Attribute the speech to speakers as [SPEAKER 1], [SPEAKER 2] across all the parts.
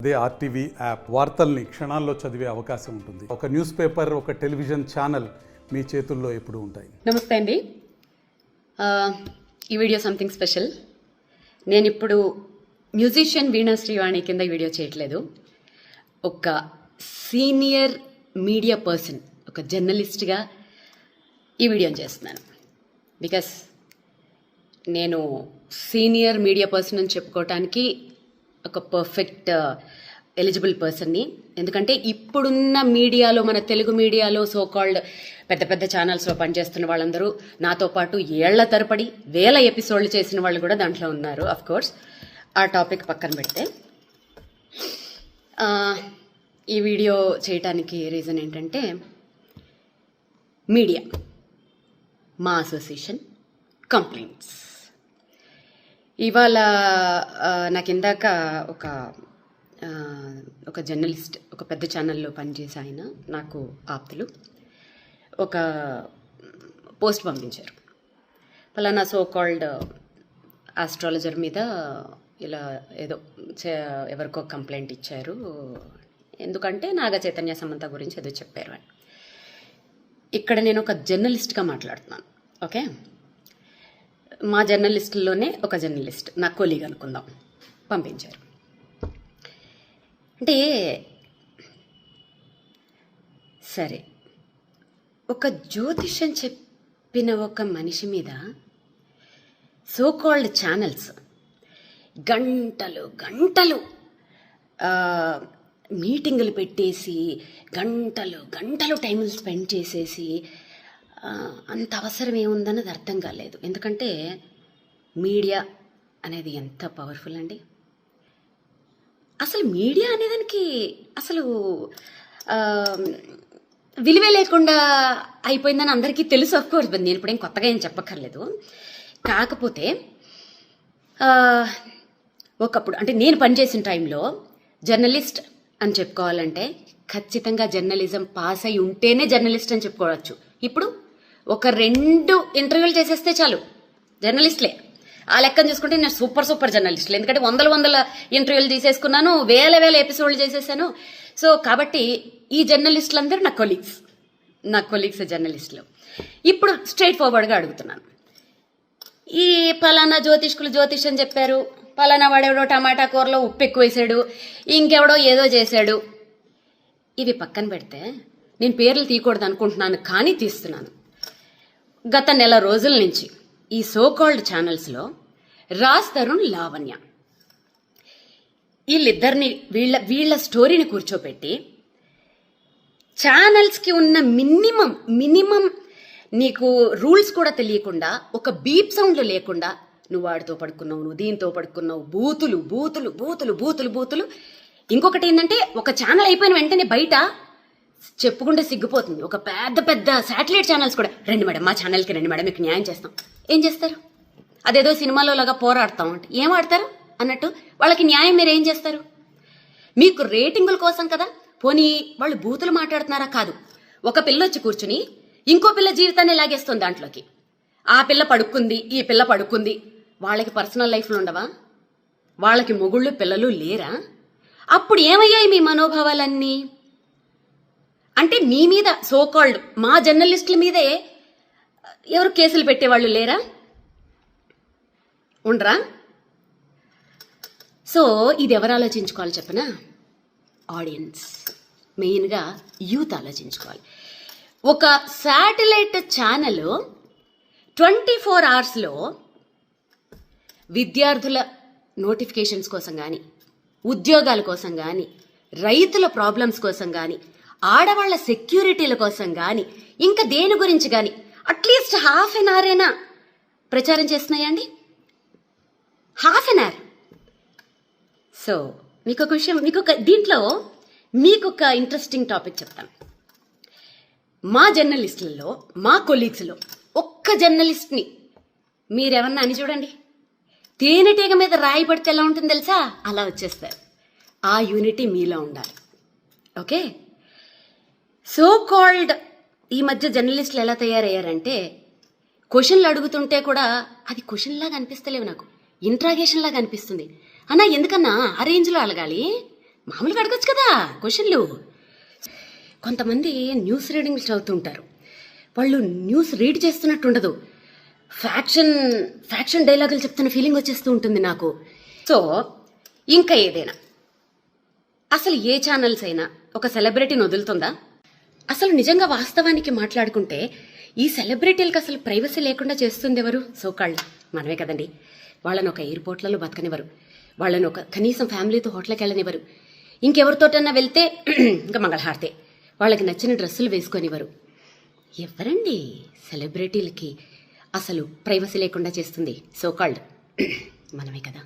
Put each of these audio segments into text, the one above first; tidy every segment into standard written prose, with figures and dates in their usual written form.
[SPEAKER 1] అదే RTV app వార్తల్ని క్షణాల్లో చదివే అవకాశం ఉంటుంది. ఒక న్యూస్ పేపర్, ఒక టెలివిజన్ ఛానల్ మీ చేతుల్లో ఎప్పుడూ ఉంటాయి.
[SPEAKER 2] నమస్తే అండి. ఈ వీడియో సంథింగ్ స్పెషల్. నేను ఇప్పుడు మ్యూజిషియన్ వీణా శ్రీవాణి కింద ఈ వీడియో చేయట్లేదు. ఒక సీనియర్ మీడియా పర్సన్, ఒక జర్నలిస్ట్గా ఈ వీడియోని చేస్తున్నాను. బికాస్ నేను సీనియర్ మీడియా పర్సన్ అని చెప్పుకోవటానికి ఒక పర్ఫెక్ట్ ఎలిజిబుల్ పర్సన్ని. ఎందుకంటే ఇప్పుడున్న మీడియాలో, మన తెలుగు మీడియాలో సో కాల్డ్ పెద్ద పెద్ద ఛానల్స్లో పనిచేస్తున్న వాళ్ళందరూ నాతో పాటు ఏళ్ల తరబడి వేల ఎపిసోడ్లు చేసిన వాళ్ళు కూడా దాంట్లో ఉన్నారు. అఫ్ కోర్స్ ఆ టాపిక్ పక్కన పెడితే ఈ వీడియో చేయటానికి రీజన్ ఏంటంటే, మీడియా, మా అసోసియేషన్ కంప్లైంట్స్. ఇవాళ నాకు ఇందాక ఒక జర్నలిస్ట్, ఒక పెద్ద ఛానల్లో పనిచేసే ఆయన, నాకు ఆప్తులు, ఒక పోస్ట్ పంపించారు. పలానా సో కాల్డ్ ఆస్ట్రాలజర్ మీద ఇలా ఏదో ఎవరికో కంప్లైంట్ ఇచ్చారు, ఎందుకంటే నాగ చైతన్య సమంత గురించి ఏదో చెప్పారు అని. ఇక్కడ నేను ఒక జర్నలిస్ట్గా మాట్లాడుతున్నాను. ఓకే, మా జర్నలిస్టుల్లోనే ఒక జర్నలిస్ట్, నా కొలీగ్ అనుకుందాం, పంపించారు. అంటే సరే, ఒక జ్యోతిష్యం చెప్పిన ఒక మనిషి మీద సో కాల్డ్ ఛానల్స్ గంటలు గంటలు మీటింగులు పెట్టేసి గంటలు గంటలు టైం స్పెండ్ చేసేసి అంత అవసరం ఏముందన్నది అర్థం కాలేదు. ఎందుకంటే మీడియా అనేది ఎంత పవర్ఫుల్ అండి. అసలు మీడియా అనేదానికి అసలు విలువే లేకుండా అయిపోయిందని అందరికీ తెలుసు. ఆఫ్ కోర్స్ నేను ఇప్పుడేం కొత్తగా ఏం చెప్పక్కర్లేదు. కాకపోతే ఒకప్పుడు, అంటే నేను పనిచేసిన టైంలో జర్నలిస్ట్ అని చెప్పుకోవాలంటే ఖచ్చితంగా జర్నలిజం పాస్ అయి ఉంటేనే జర్నలిస్ట్ అని చెప్పుకోవచ్చు. ఇప్పుడు ఒక 2 ఇంటర్వ్యూలు చేసేస్తే చాలు జర్నలిస్ట్లే. ఆ లెక్కను చూసుకుంటే నేను సూపర్ జర్నలిస్టులు. ఎందుకంటే వందల ఇంటర్వ్యూలు తీసేసుకున్నాను, వేల ఎపిసోడ్లు చేసేసాను. సో కాబట్టి ఈ జర్నలిస్టులందరూ నా కొలీగ్స్ జర్నలిస్టులు. ఇప్పుడు స్ట్రైట్ ఫార్వర్డ్గా అడుగుతున్నాను. ఈ పలానా జ్యోతిష్యం చెప్పారు, పలానా వాడెవడో టమాటా కూరలో ఉప్పు ఎక్కువ వేసాడు, ఇంకెవడో ఏదో చేశాడు, ఇవి పక్కన పెడితే నేను పేర్లు తీయకూడదు అనుకుంటున్నాను, కానీ తీస్తున్నాను. గత నెల రోజుల నుంచి ఈ సో కాల్డ్ ఛానల్స్లో రాజ్ తరుణ్, లావణ్య, వీళ్ళిద్దరిని వీళ్ళ స్టోరీని కూర్చోపెట్టి ఛానల్స్కి ఉన్న మినిమం నీకు రూల్స్ కూడా తెలియకుండా, ఒక బీప్ సౌండ్లు లేకుండా, నువ్వు వాడితో పడుకున్నావు, నువ్వు దీంతో పడుకున్నావు, బూతులు. ఇంకొకటి ఏంటంటే, ఒక ఛానల్ అయిపోయిన వెంటనే బయట చెప్పుకుంటే సిగ్గుపోతుంది, ఒక పెద్ద శాటిలైట్ ఛానల్స్ కూడా, రండి మేడం మా ఛానల్కి రండి మేడం, మీకు న్యాయం చేస్తాం. ఏం చేస్తారు? అదేదో సినిమాలో లాగా పోరాడతాం అంటే ఏం ఆడతారు అన్నట్టు వాళ్ళకి న్యాయం మీరు ఏం చేస్తారు? మీకు రేటింగుల కోసం కదా. పోనీ వాళ్ళు బూతులు మాట్లాడుతున్నారా? కాదు, ఒక పిల్ల వచ్చి కూర్చుని ఇంకో పిల్ల జీవితాన్ని లాగేస్తుంది దాంట్లోకి. ఆ పిల్ల పడుకుంది, ఈ పిల్ల పడుకుంది. వాళ్ళకి పర్సనల్ లైఫ్లు ఉండవా? వాళ్ళకి మొగుళ్ళు పిల్లలు లేరా? అప్పుడు ఏమయ్యాయి మీ మనోభావాలన్నీ? అంటే మీ మీద సో కాల్డ్ మా జర్నలిస్టుల మీదే ఎవరు కేసులు పెట్టేవాళ్ళు లేరా? ఉండరా? సో ఇది ఎవరు ఆలోచించుకోవాలి చెప్పనా? ఆడియన్స్, మెయిన్గా యూత్ ఆలోచించుకోవాలి. ఒక శాటిలైట్ ఛానల్ 24 అవర్స్లో విద్యార్థుల నోటిఫికేషన్స్ కోసం కానీ, ఉద్యోగాల కోసం కానీ, రైతుల ప్రాబ్లమ్స్ కోసం కానీ, ఆడవాళ్ల సెక్యూరిటీల కోసం కానీ, ఇంకా దేని గురించి కానీ అట్లీస్ట్ ½ an hour అయినా ప్రచారం చేస్తున్నాయండి. ½ an hour. సో మీకు ఒక విషయం, దీంట్లో మీకు ఒక ఇంట్రెస్టింగ్ టాపిక్ చెప్తాను. మా జర్నలిస్టులలో, మా కొలీగ్స్లో ఒక్క జర్నలిస్ట్ని మీరెవరన్నా అని చూడండి, తేనెటీగ మీద రాయి పడితే ఎలా ఉంటుంది తెలుసా? అలా వచ్చేస్తారు. ఆ యూనిటీ మీలో ఉండాలి. ఓకే, సో కాల్డ్ ఈ మధ్య జర్నలిస్టులు ఎలా తయారయ్యారంటే, క్వశ్చన్లు అడుగుతుంటే కూడా అది క్వశ్చన్ లాగా అనిపిస్తలేవు, నాకు ఇంట్రాగేషన్ లాగా అనిపిస్తుంది. అన్నా ఎందుకన్నా ఆ రేంజ్లో అలగాలి? మామూలుగా అడగచ్చు కదా క్వశ్చన్లు. కొంతమంది న్యూస్ రీడింగ్లు చదువుతుంటారు, వాళ్ళు న్యూస్ రీడ్ చేస్తున్నట్టు ఉండదు, ఫ్యాక్షన్ డైలాగులు చెప్తున్న ఫీలింగ్ వచ్చేస్తూ ఉంటుంది నాకు. సో ఇంకా ఏదైనా అసలు ఏ ఛానల్స్ అయినా ఒక సెలబ్రిటీని వదులుతుందా? అసలు నిజంగా వాస్తవానికి మాట్లాడుకుంటే ఈ సెలబ్రిటీలకు అసలు ప్రైవసీ లేకుండా చేస్తుంది ఎవరు? సోకాళ్ళు మనమే కదండి. వాళ్ళని ఒక ఎయిర్పోర్ట్లలో బతకనివ్వరు, వాళ్ళని ఒక కనీసం ఫ్యామిలీతో హోటల్కి వెళ్ళనివ్వరు, ఇంకెవరితోటన్నా వెళ్తే ఇంకా మంగళహారతే, వాళ్ళకి నచ్చిన డ్రెస్సులు వేసుకొనివ్వరు. ఎవరండి సెలబ్రిటీలకి అసలు ప్రైవసీ లేకుండా చేస్తుంది? సోకాల్డ్ మనమే కదా,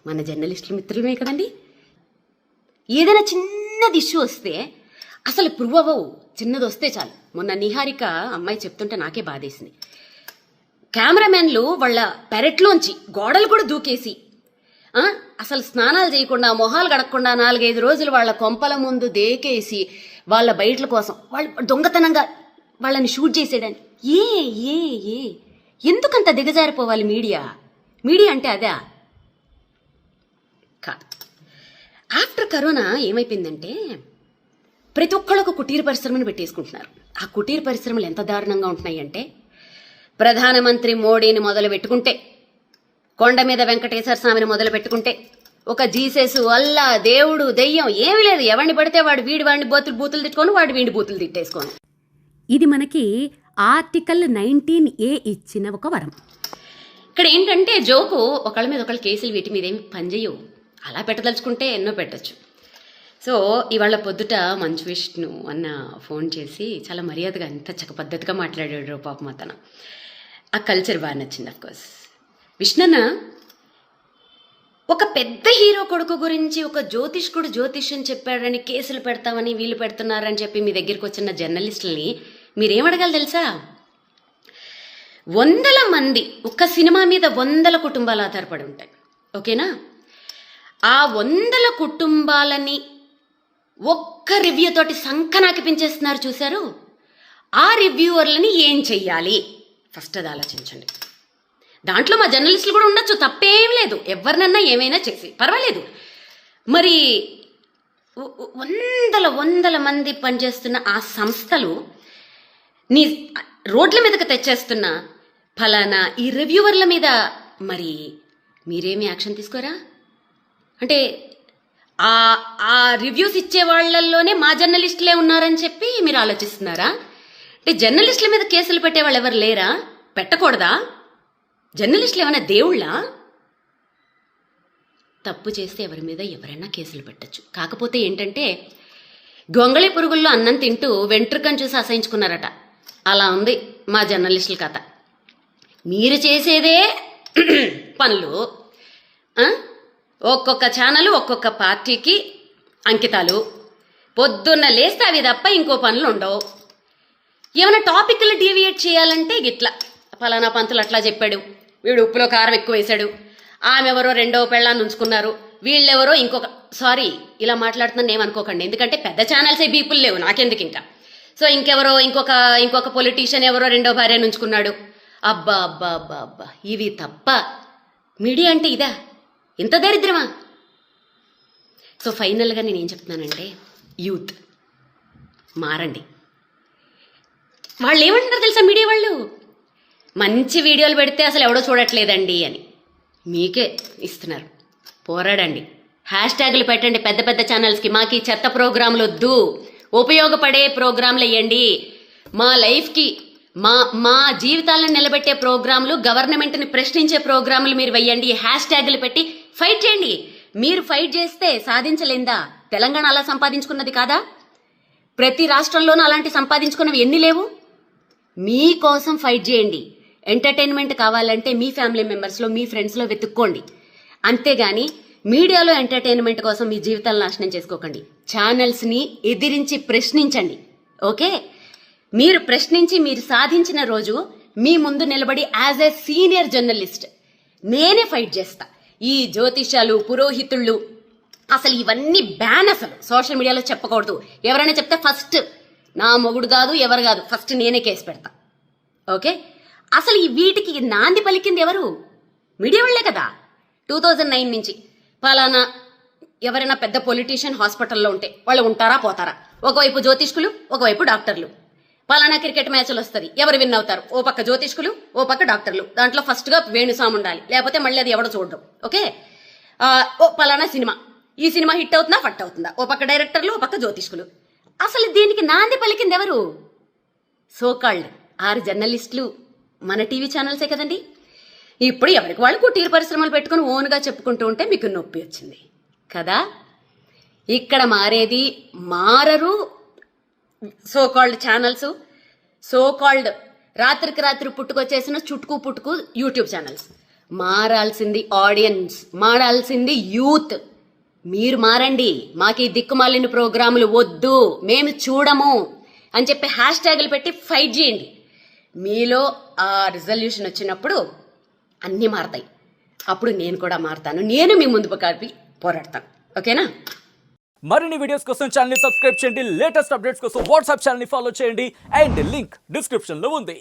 [SPEAKER 2] మన జర్నలిస్టుల మిత్రులమే కదండి. ఏదైనా చిన్నది ఇష్యూ వస్తే అసలు ప్రూవ్ అవ్వవు, చిన్నది వస్తే చాలు. మొన్న నిహారిక అమ్మాయి చెప్తుంటే నాకే బాధేసింది. కెమెరామెన్లు వాళ్ళ పెరట్లోంచి గోడలు కూడా దూకేసి అసలు స్నానాలు చేయకుండా మొహాలు గడకుండా 4-5 రోజులు వాళ్ళ కొంపల ముందు దేకేసి వాళ్ళ బయటల కోసం వాళ్ళు దొంగతనంగా వాళ్ళని షూట్ చేసేయడానికి. ఏ ఎందుకంత దిగజారిపోవాలి మీడియా అంటే అదే కాదు. ఆఫ్టర్ కరోనా ఏమైపోయిందంటే ప్రతి ఒక్కళ్ళు ఒక కుటీర పరిశ్రమను పెట్టేసుకుంటున్నారు. ఆ కుటీర పరిశ్రమలు ఎంత దారుణంగా ఉంటున్నాయి అంటే, ప్రధానమంత్రి మోడీని మొదలు పెట్టుకుంటే, కొండ మీద వెంకటేశ్వర స్వామిని మొదలు పెట్టుకుంటే, ఒక జీసస్, అల్లా, దేవుడు, దెయ్యం ఏమీ లేదు. ఎవరిని పడితే వాడిని బూతులు తిట్టుకొని, వీడి బూతులు తిట్టేసుకోను.
[SPEAKER 3] ఇది మనకి ఆర్టికల్ 19A ఇచ్చిన ఒక వరం.
[SPEAKER 2] ఇక్కడ ఏంటంటే జోకు, ఒకళ్ళ మీద ఒకళ్ళ కేసులు వీటి మీద ఏమి పనిచేయవు. అలా పెట్టదలుచుకుంటే ఎన్నో పెట్టచ్చు. సో ఇవాళ పొద్దుట మంచు విష్ణు అన్న ఫోన్ చేసి చాలా మర్యాదగా ఎంత చక్క పద్ధతిగా మాట్లాడాడు పాపం అతను. ఆ కల్చర్ బాగా నచ్చింది. అఫ్కోర్స్ విష్ణన్న ఒక పెద్ద హీరో కొడుకు గురించి ఒక జ్యోతిష్కుడు జ్యోతిష్యం చెప్పాడని కేసులు పెడతామని వీళ్ళు పెడుతున్నారని చెప్పి మీ దగ్గరికి వచ్చిన జర్నలిస్టులని మీరేమడగాలి తెలుసా? 100 మంది, ఒక్క సినిమా మీద 100 కుటుంబాలు ఆధారపడి ఉంటాయి. ఓకేనా? ఆ 100 కుటుంబాలని ఒక్క రివ్యూ తోటి సంకనాకిపించేస్తున్నారు చూశారు. ఆ రివ్యూవర్లని ఏం చెయ్యాలి ఫస్ట్ అది ఆలోచించండి. దాంట్లో మా జర్నలిస్టులు కూడా ఉండొచ్చు, తప్పేం లేదు. ఎవరినన్నా ఏమైనా చేసి పర్వాలేదు. మరి 100 మంది పనిచేస్తున్న ఆ సంస్థలు నీ రోడ్ల మీదకి తెచ్చేస్తున్న ఫలానా ఈ రివ్యూవర్ల మీద మరి మీరేమీ యాక్షన్ తీసుకోరా? అంటే ఆ రివ్యూస్ ఇచ్చే వాళ్ళల్లోనే మా జర్నలిస్టులే ఉన్నారని చెప్పి మీరు ఆలోచిస్తున్నారా? అంటే జర్నలిస్టుల మీద కేసులు పెట్టే వాళ్ళు ఎవరు లేరా? పెట్టకూడదా? జర్నలిస్టులు ఏమైనా దేవుళ్ళా? తప్పు చేస్తే ఎవరి మీద ఎవరైనా కేసులు పెట్టచ్చు. కాకపోతే ఏంటంటే గొంగళి పురుగుల్లో అన్నం తింటూ వెంట్రుకను చూసి అసహించుకున్నారట. అలా ఉంది మా జర్నలిస్టుల కథ. మీరు చేసేదే పనులు, ఒక్కొక్క ఛానల్ ఒక్కొక్క పార్టీకి అంకితాలు, పొద్దున్న లేస్తే అవి తప్ప ఇంకో పనులు ఉండవు. ఏమైనా టాపిక్లు డీవియేట్ చేయాలంటే గిట్లా ఫలానా పంతులు అట్లా చెప్పాడు, వీడు ఉప్పులో కారం ఎక్కువ వేశాడు, ఆమె ఎవరో 2వ పెళ్ళాన్ని ఉంచుకున్నారు, వీళ్ళెవరో ఇంకొక, సారీ ఇలా మాట్లాడుతున్నాను ఏమనుకోకండి, ఎందుకంటే పెద్ద ఛానల్సే బీపుల్ లేవు నాకెందుకు ఇంకా. సో ఇంకెవరో ఇంకొక పొలిటీషియన్ ఎవరో 2వ భార్యను ఉంచుకున్నాడు. అబ్బా అబ్బా అబ్బా అబ్బా, ఇవి తప్ప మీడియా అంటే ఇదా? ఇంత దరిద్రమా? సో ఫైనల్గా నేనేం చెప్తున్నానంటే, యూత్ మారండి. వాళ్ళు ఏమంటున్నారు తెలుసా మీడియా వాళ్ళు? మంచి వీడియోలు పెడితే అసలు ఎవడో చూడట్లేదండి అని మీకే ఇస్తున్నారు. పోరాడండి, హ్యాష్ట్యాగులు పెట్టండి పెద్ద పెద్ద ఛానల్స్కి. మాకు చెత్త ప్రోగ్రాంలు వద్దు, ఉపయోగపడే ప్రోగ్రాంలు వేయండి. మా లైఫ్కి మా జీవితాలను నిలబెట్టే ప్రోగ్రాంలు, గవర్నమెంట్ని ప్రశ్నించే ప్రోగ్రాంలు మీరు వెయ్యండి. హ్యాష్ట్యాగులు పెట్టి ఫైట్ చేయండి. మీరు ఫైట్ చేస్తే సాధించలేందా? తెలంగాణ అలా సంపాదించుకున్నది కాదా? ప్రతి రాష్ట్రంలోనూ అలాంటి సంపాదించుకున్నవి ఎన్ని లేవు? మీకోసం ఫైట్ చేయండి. ఎంటర్టైన్మెంట్ కావాలంటే మీ ఫ్యామిలీ మెంబర్స్లో, మీ ఫ్రెండ్స్లో వెతుక్కోండి. అంతేగాని మీడియాలో ఎంటర్టైన్మెంట్ కోసం మీ జీవితాలను నాశనం చేసుకోకండి. ఛానల్స్ని ఎదిరించి ప్రశ్నించండి. ఓకే? మీరు ప్రశ్నించి మీరు సాధించిన రోజు మీ ముందు నిలబడి యాజ్ ఏ సీనియర్ జర్నలిస్ట్ నేనే ఫైట్ చేస్తా. ఈ జ్యోతిష్యాలు, పురోహితుళ్ళు, అసలు ఇవన్నీ బ్యాన్. అసలు సోషల్ మీడియాలో చెప్పకూడదు. ఎవరైనా చెప్తే ఫస్ట్ నా మొగుడు కాదు, ఎవరు కాదు, ఫస్ట్ నేనే కేసు పెడతా. ఓకే? అసలు ఈ వీటికి నాంది పలికింది ఎవరు? మీడియా వాళ్లే కదా. 2009 నుంచి ఫలానా ఎవరైనా పెద్ద పొలిటీషియన్ హాస్పిటల్లో ఉంటే వాళ్ళు ఉంటారా పోతారా? ఒకవైపు జ్యోతిష్కులు, ఒకవైపు డాక్టర్లు. పలానా క్రికెట్ మ్యాచ్లు వస్తుంది, ఎవరు విన్ అవుతారు? ఓ పక్క జ్యోతిష్కులు, ఓ పక్క డాక్టర్లు. దాంట్లో ఫస్ట్ గా వేణుస్వామి ఉండాలి, లేకపోతే మళ్ళీ అది ఎవడో చూడడం. ఓకే, ఓ పలానా సినిమా, ఈ సినిమా హిట్ అవుతుందా ఫట్ అవుతుందా? ఓ పక్క డైరెక్టర్లు, ఓ పక్క జ్యోతిష్కులు. అసలు దీనికి నాంది పలికింది ఎవరు? సోకాల్డ్ 6 జర్నలిస్టులు మన టీవీ ఛానల్సే కదండి. ఇప్పుడు ఎవరికి వాళ్ళు కుటీర పరిశ్రమలు పెట్టుకుని ఓన్గా చెప్పుకుంటూ ఉంటే మీకు నొప్పి వచ్చింది కదా. ఇక్కడ మారరు సోకాల్డ్ ఛానల్స్, సోకాల్డ్ రాత్రికి రాత్రి పుట్టుకొచ్చేసిన చుట్టుకు పుట్టుకు యూట్యూబ్ ఛానల్స్. మారాల్సింది ఆడియన్స్, మారాల్సింది యూత్. మీరు మారండి. మాకు ఈ దిక్కుమాలిన ప్రోగ్రాములు వద్దు, మేము చూడము అని చెప్పి హ్యాష్ ట్యాగులు పెట్టి ఫైట్ చేయండి. మీలో ఆ రిజల్యూషన్ వచ్చినప్పుడు అన్నీ మారతాయి. అప్పుడు నేను కూడా మారతాను, నేను మీ ముందు కలిపి పోరాడతాను. ఓకేనా?
[SPEAKER 4] మరిన్ని వీడియోస్ కోసం ఛానల్ ని సబ్స్క్రైబ్ చేయండి. లేటెస్ట్ అప్డేట్స్ కోసం వాట్సాప్ ఛానల్ ని ఫాలో చేయండి. అండ్ లింక్ డిస్క్రిప్షన్ లో ఉంది.